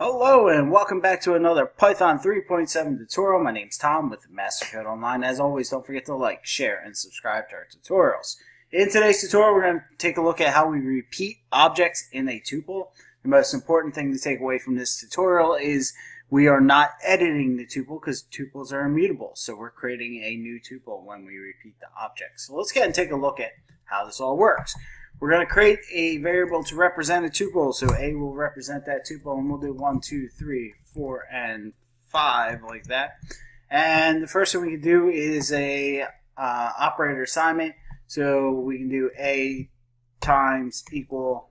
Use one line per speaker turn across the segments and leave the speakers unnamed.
Hello and welcome back to another Python 3.7 tutorial. My name's Tom with MasterCode Online. As always, don't forget to like, share, and subscribe to our tutorials. In today's tutorial, we're going to take a look at how we repeat objects in a tuple. The most important thing to take away from this tutorial is we are not editing the tuple because tuples are immutable. So we're creating a new tuple when we repeat the object. So let's get and take a look at how this all works. We're going to create a variable to represent a tuple. So A will represent that tuple, and we'll do 1, 2, 3, 4, and 5 like that. And the first thing we can do is a operator assignment. So we can do A times equal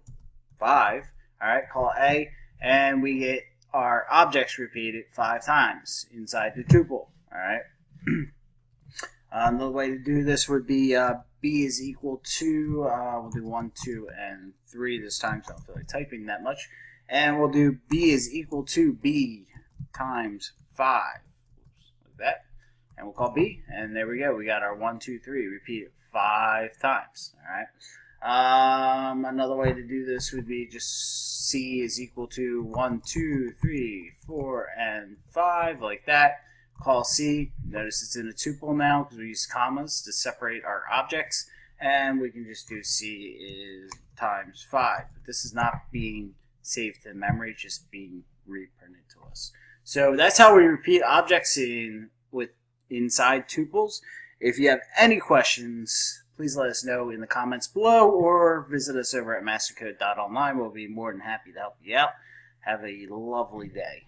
5. All right, call A, and we get our objects repeated 5 times inside the tuple. All right. Another way to do this would be B is equal to, we'll do 1, 2, and 3 this time, so I don't feel like typing that much. And we'll do B is equal to B times 5. Oops, like that. And we'll call B, and there we go. We got our 1, 2, 3 repeated 5 times. All right. Another way to do this would be just C is equal to 1, 2, 3, 4, and 5, like that. Call C. Notice it's in a tuple now because we use commas to separate our objects, and we can just do C is times 5. But this is not being saved to memory; it's just being reprinted to us. So that's how we repeat objects inside tuples. If you have any questions, please let us know in the comments below, or visit us over at mastercode.online. We'll be more than happy to help you out. Have a lovely day.